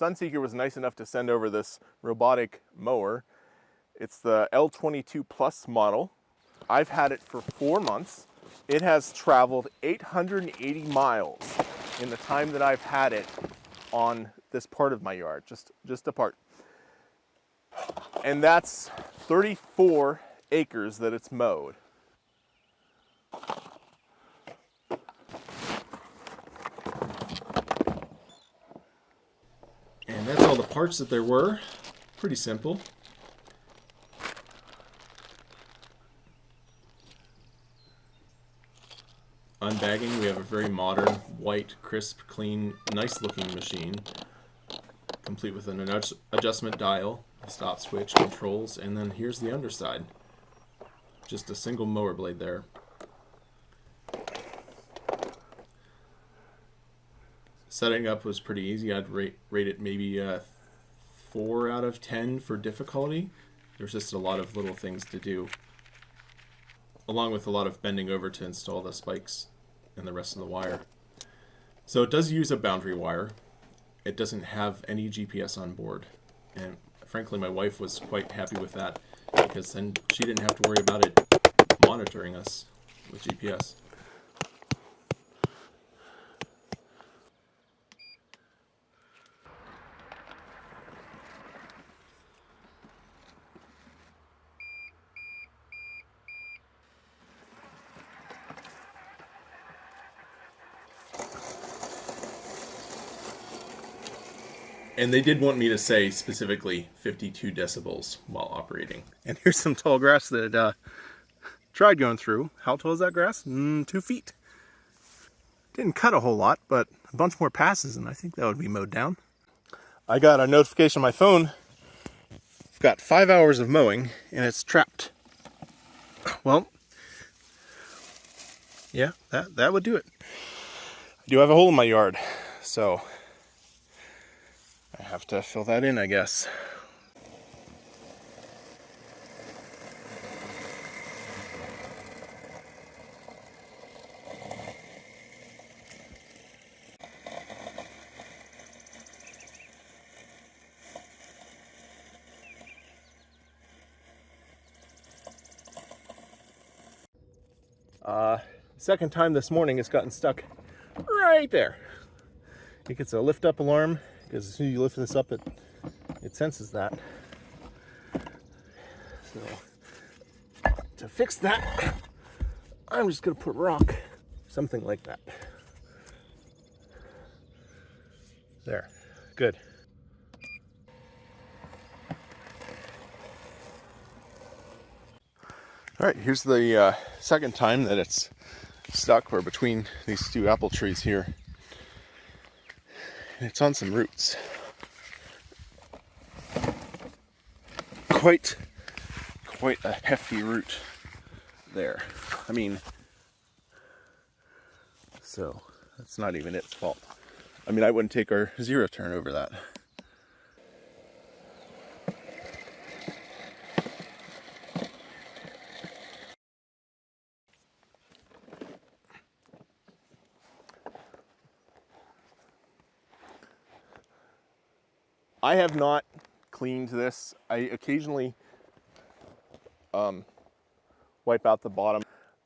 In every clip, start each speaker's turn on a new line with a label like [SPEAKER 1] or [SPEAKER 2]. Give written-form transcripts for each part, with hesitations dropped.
[SPEAKER 1] Sunseeker was nice enough to send over this robotic mower. It's the L22 Plus model. I've had it for 4 months. It has traveled 880 miles in the time that I've had it on this part of my yard, just a part. And that's 34 acres that it's mowed.
[SPEAKER 2] And that's all the parts that there were. Pretty simple. Unbagging, we have a very modern, white, crisp, clean, nice looking machine, complete with an adjustment dial, a stop switch, controls, and then here's the underside. Just a single mower blade there. Setting up was pretty easy. I'd rate it maybe 4 out of 10 for difficulty. There's just a lot of little things to do, along with a lot of bending over to install the spikes and the rest of the wire. So it does use a boundary wire. It doesn't have any GPS on board, and frankly my wife was quite happy with that, because then she didn't have to worry about it monitoring us with GPS. And they did want me to say specifically 52 decibels while operating.
[SPEAKER 1] And here's some tall grass that tried going through. How tall is that grass? 2 feet. Didn't cut a whole lot, but a bunch more passes, and I think that would be mowed down. I got a notification on my phone. I've got 5 hours of mowing, and it's trapped. Well, yeah, that would do it. I do have a hole in my yard, so I have to fill that in, I guess. Second time this morning it's gotten stuck right there. It gets a lift up alarm, because as soon as you lift this up, it senses that. So to fix that, I'm just gonna put rock, something like that. There, good. All right, here's the second time that it's stuck. We're between these 2 apple trees here. And it's on some roots. Quite a hefty root there. I mean, so that's not even its fault. I mean, I wouldn't take our 0 turn over that. I have not cleaned this. I occasionally wipe out the bottom.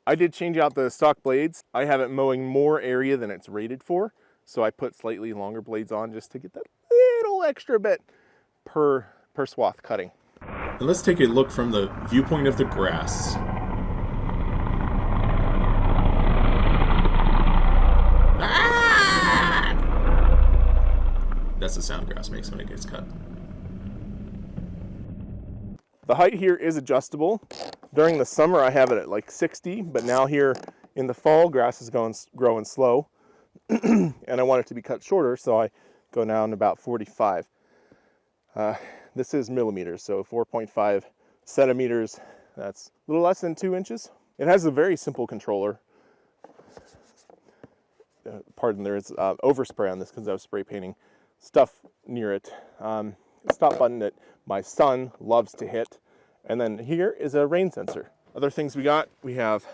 [SPEAKER 1] I did change out the stock blades. I have it mowing more area than it's rated for, so I put slightly longer blades on just to get that little extra bit per swath cutting.
[SPEAKER 2] And let's take a look from the viewpoint of the grass. That's the sound grass makes when it gets cut.
[SPEAKER 1] The height here is adjustable. During the summer I have it at like 60, but now here in the fall grass is growing slow and I want it to be cut shorter, so I go down to about 45. This is millimeters, so 4.5 centimeters. That's a little less than 2 inches. It has a very simple controller. Pardon, there is overspray on this because I was spray painting stuff near it. Stop button that my son loves to hit. And then here is a rain sensor. Other things we have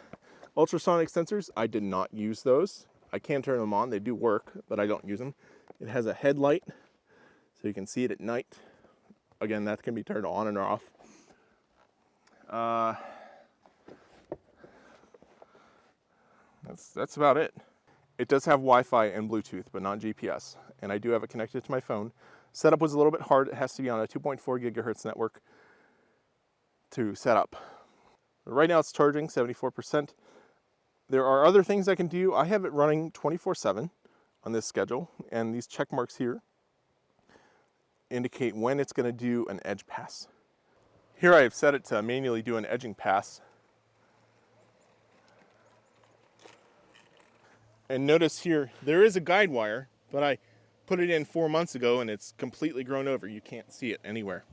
[SPEAKER 1] ultrasonic sensors. I did not use those. I can turn them on, they do work, but I don't use them. It has a headlight, so you can see it at night. Again, that can be turned on and off. That's about it. It does have Wi-Fi and Bluetooth, but not GPS. And I do have it connected to my phone. Setup was a little bit hard. It has to be on a 2.4 gigahertz network to set up. Right now it's charging 74%. There are other things I can do. I have it running 24/7 on this schedule, and these check marks here indicate when it's going to do an edge pass. Here I have set it to manually do an edging pass. And notice here, there is a guide wire, but I put it in 4 months ago and it's completely grown over. You can't see it anywhere.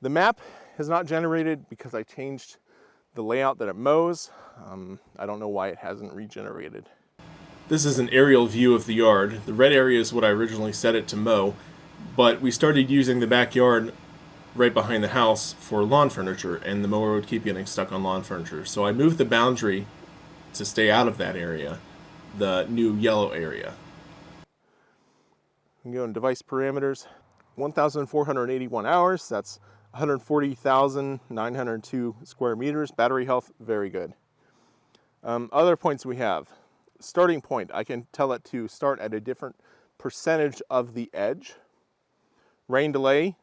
[SPEAKER 1] The map has not generated because I changed the layout that it mows. I don't know why it hasn't regenerated.
[SPEAKER 2] This is an aerial view of the yard. The red area is what I originally set it to mow, but we started using the backyard right behind the house for lawn furniture, and the mower would keep getting stuck on lawn furniture. So I moved the boundary to stay out of that area, the new yellow area.
[SPEAKER 1] We can go in device parameters, 1,481 hours, that's 140,902 square meters. Battery health, very good. Other points we have. Starting point, I can tell it to start at a different percentage of the edge. Rain delay,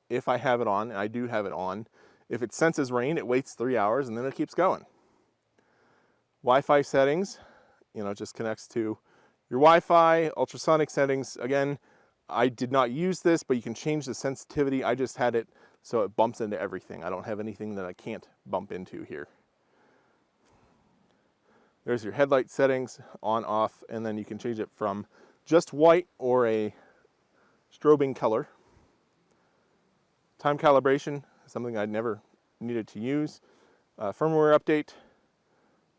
[SPEAKER 1] if I have it on, and I do have it on. If it senses rain, it waits 3 hours and then it keeps going. Wi-Fi settings, it just connects to your Wi-Fi. Ultrasonic settings, again, I did not use this, but you can change the sensitivity. I just had it so it bumps into everything. I don't have anything that I can't bump into here. There's your headlight settings, on, off, and then you can change it from just white or a strobing color. Time calibration, something I never needed to use. Firmware update,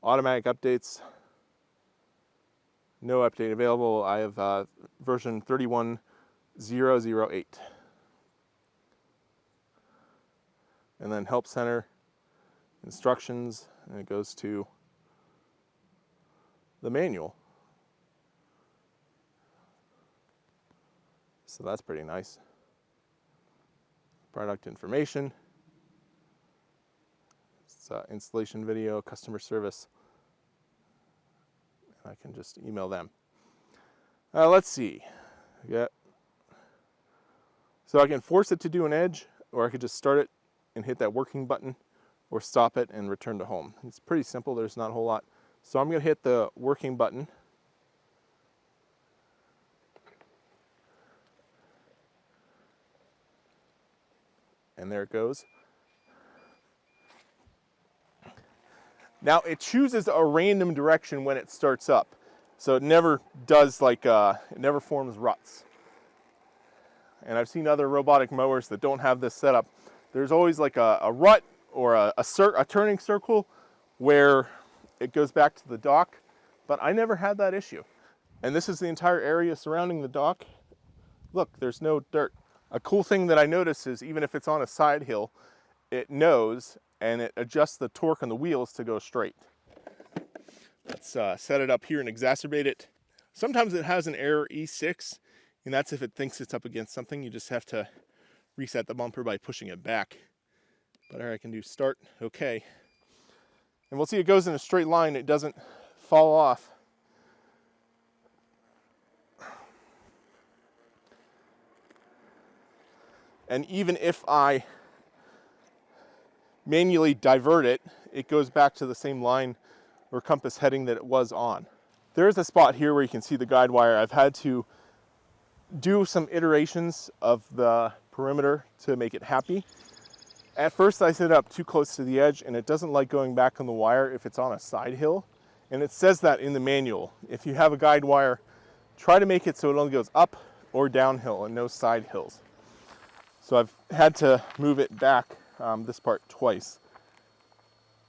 [SPEAKER 1] automatic updates, no update available. I have version 31008. And then help center, instructions, and it goes to the manual. So that's pretty nice. Product information. It's installation video, customer service. I can just email them. Let's see. Yeah. So I can force it to do an edge, or I could just start it and hit that working button, or stop it and return to home. It's pretty simple. There's not a whole lot. So I'm going to hit the working button. And there it goes. Now it chooses a random direction when it starts up. So it never does it never forms ruts. And I've seen other robotic mowers that don't have this setup. There's always like a rut or a turning circle where it goes back to the dock, but I never had that issue. And this is the entire area surrounding the dock. Look, there's no dirt. A cool thing that I notice is even if it's on a side hill, it knows and it adjusts the torque on the wheels to go straight. Let's set it up here and exacerbate it. Sometimes it has an error E6, and that's if it thinks it's up against something. You just have to reset the bumper by pushing it back. But here I can do start, okay. And we'll see it goes in a straight line, it doesn't fall off. And even if I manually divert it, it goes back to the same line or compass heading that it was on. There's a spot here where you can see the guide wire. I've had to do some iterations of the perimeter to make it happy. At first I set it up too close to the edge and it doesn't like going back on the wire if it's on a side hill. And it says that in the manual. If you have a guide wire, try to make it so it only goes up or downhill and no side hills. So I've had to move it back this part twice.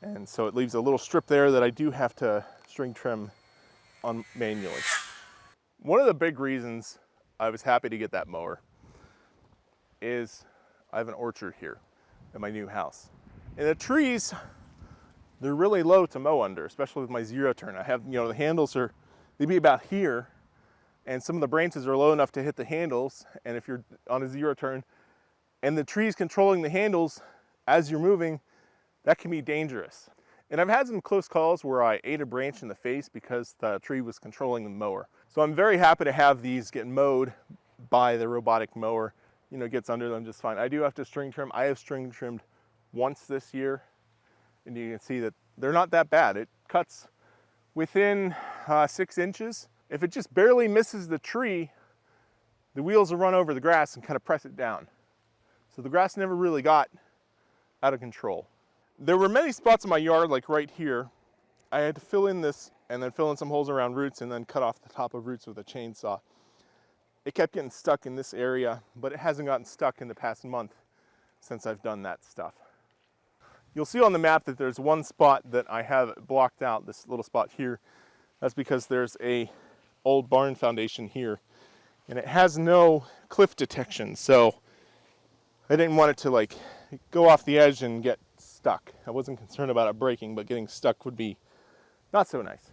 [SPEAKER 1] And so it leaves a little strip there that I do have to string trim on manually. One of the big reasons I was happy to get that mower is I have an orchard here. at my new house. And the trees, they're really low to mow under, especially with my zero turn. I have, the handles are, they'd be about here, and some of the branches are low enough to hit the handles. And if you're on a zero turn and the tree's controlling the handles as you're moving, that can be dangerous. And I've had some close calls where I ate a branch in the face because the tree was controlling the mower. So I'm very happy to have these get mowed by the robotic mower. It gets under them just fine. I do have to string trim. I have string trimmed once this year, and you can see that they're not that bad. It cuts within 6 inches. If it just barely misses the tree, the wheels will run over the grass and kind of press it down. So the grass never really got out of control. There were many spots in my yard, like right here. I had to fill in this and then fill in some holes around roots and then cut off the top of roots with a chainsaw. It kept getting stuck in this area, but it hasn't gotten stuck in the past month since I've done that stuff. You'll see on the map that there's one spot that I have blocked out, this little spot here. That's because there's a old barn foundation here, and it has no cliff detection, so I didn't want it to go off the edge and get stuck. I wasn't concerned about it breaking, but getting stuck would be not so nice.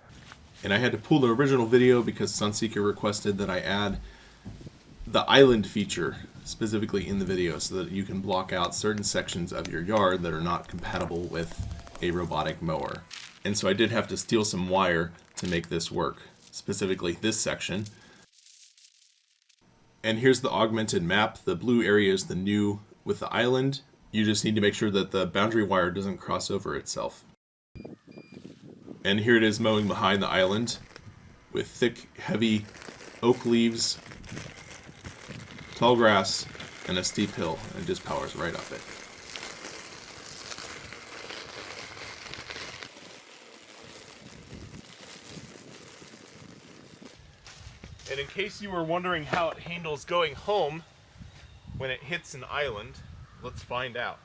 [SPEAKER 2] And I had to pull the original video because Sunseeker requested that I add the island feature specifically in the video so that you can block out certain sections of your yard that are not compatible with a robotic mower. And so I did have to steal some wire to make this work, specifically this section. And here's the augmented map. The blue area is the new with the island. You just need to make sure that the boundary wire doesn't cross over itself. And here it is mowing behind the island with thick, heavy oak leaves, tall grass, and a steep hill, and it just powers right up it.
[SPEAKER 1] And in case you were wondering how it handles going home when it hits an island, let's find out.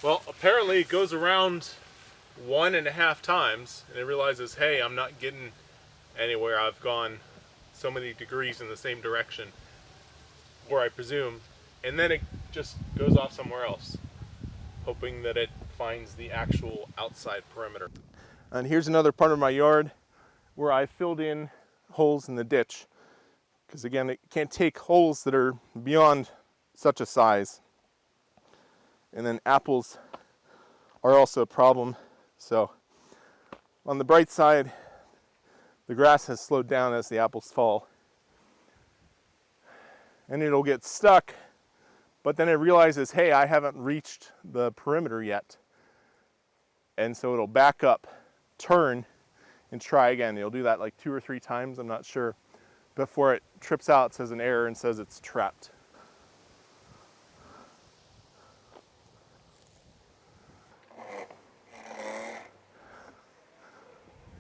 [SPEAKER 1] Well, apparently it goes around 1.5 times and it realizes, hey, I'm not getting anywhere. I've gone so many degrees in the same direction, or I presume, and then it just goes off somewhere else, hoping that it finds the actual outside perimeter. And here's another part of my yard where I filled in holes in the ditch, because again, it can't take holes that are beyond such a size. And then apples are also a problem. So on the bright side, the grass has slowed down as the apples fall. And it'll get stuck, but then it realizes, hey, I haven't reached the perimeter yet. And so it'll back up, turn, and try again. It'll do that like 2 or 3 times, I'm not sure, before it trips out, says an error, and says it's trapped.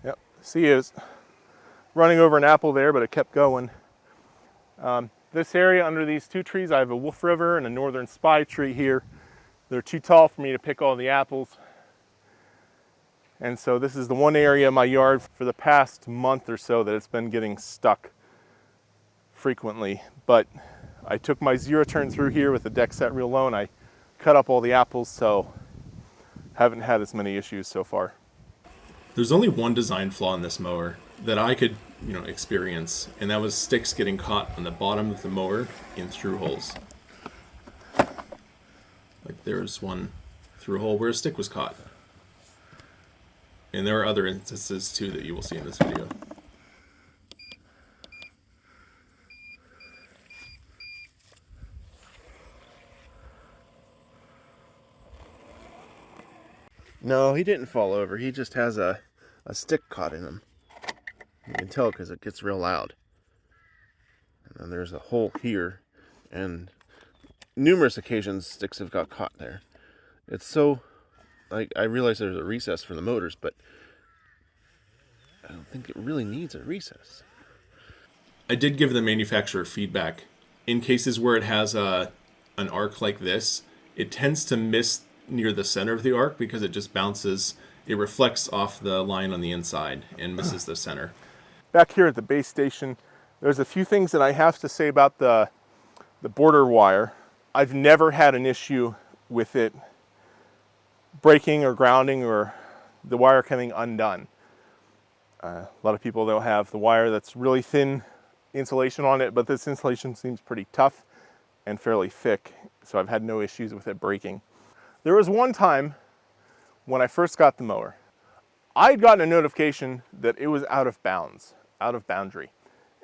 [SPEAKER 1] Yep, see, it was running over an apple there, but it kept going. This area under these 2 trees, I have a Wolf River and a Northern Spy tree here. They're too tall for me to pick all the apples. And so this is the one area of my yard for the past month or so that it's been getting stuck frequently. But I took my zero turn through here with the deck set real low and I cut up all the apples, so haven't had as many issues so far.
[SPEAKER 2] There's only one design flaw in this mower that I could, experience, and that was sticks getting caught on the bottom of the mower in through holes. Like there's one through hole where a stick was caught. And there are other instances too that you will see in this video.
[SPEAKER 1] No, he didn't fall over. He just has a stick caught in him. You can tell because it gets real loud. And then there's a hole here, and numerous occasions sticks have got caught there. It's so, I realize there's a recess for the motors, but I don't think it really needs a recess.
[SPEAKER 2] I did give the manufacturer feedback. In cases where it has an arc like this, it tends to miss near the center of the arc because it just bounces. It reflects off the line on the inside and misses the center.
[SPEAKER 1] Back here at the base station, there's a few things that I have to say about the border wire. I've never had an issue with it breaking or grounding or the wire coming undone. A lot of people, they'll have the wire that's really thin insulation on it, but this insulation seems pretty tough and fairly thick, so I've had no issues with it breaking. There was one time when I first got the mower, I'd gotten a notification that it was out of bounds, out of boundary.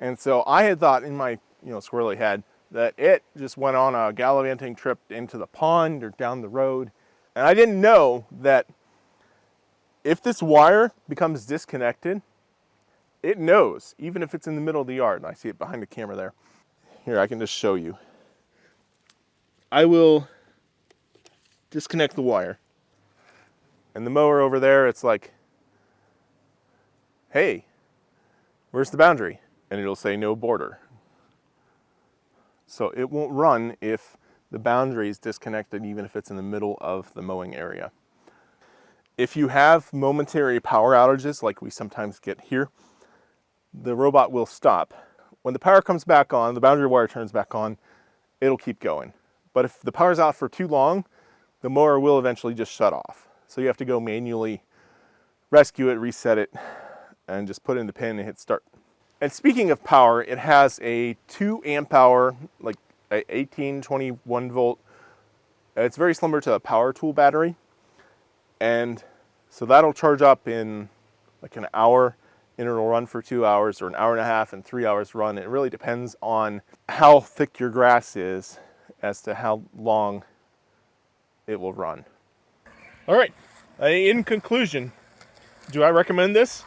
[SPEAKER 1] And so I had thought in my squirrely head that it just went on a gallivanting trip into the pond or down the road. And I didn't know that if this wire becomes disconnected, it knows, even if it's in the middle of the yard. And I see it behind the camera there. Here, I can just show you. I will disconnect the wire. And the mower over there, it's like, hey, where's the boundary? And it'll say no border. So it won't run if the boundary is disconnected, even if it's in the middle of the mowing area. If you have momentary power outages, like we sometimes get here, the robot will stop. When the power comes back on, the boundary wire turns back on, it'll keep going. But if the power's out for too long, the mower will eventually just shut off. So you have to go manually rescue it, reset it, and just put in the pin and hit start. And speaking of power, it has a 2 amp hour, like a 1821 volt. It's very similar to a power tool battery. And so that'll charge up in like an hour, and it'll run for 2 hours, or an hour and a half and 3 hours run. It really depends on how thick your grass is as to how long it will run. All right, in conclusion, do I recommend this?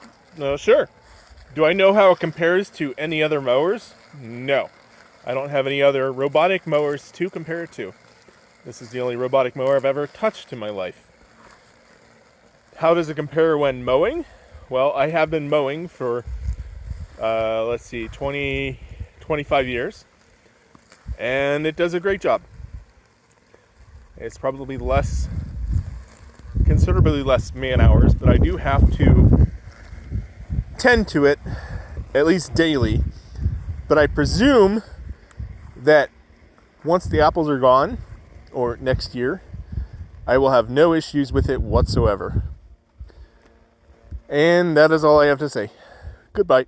[SPEAKER 1] Sure. Do I know how it compares to any other mowers? No. I don't have any other robotic mowers to compare it to. This is the only robotic mower I've ever touched in my life. How does it compare when mowing? Well, I have been mowing for, 25 years. And it does a great job. It's probably considerably less man hours, but I do have to tend to it at least daily. But I presume that once the apples are gone, or next year, I will have no issues with it whatsoever. And that is all I have to say. Goodbye.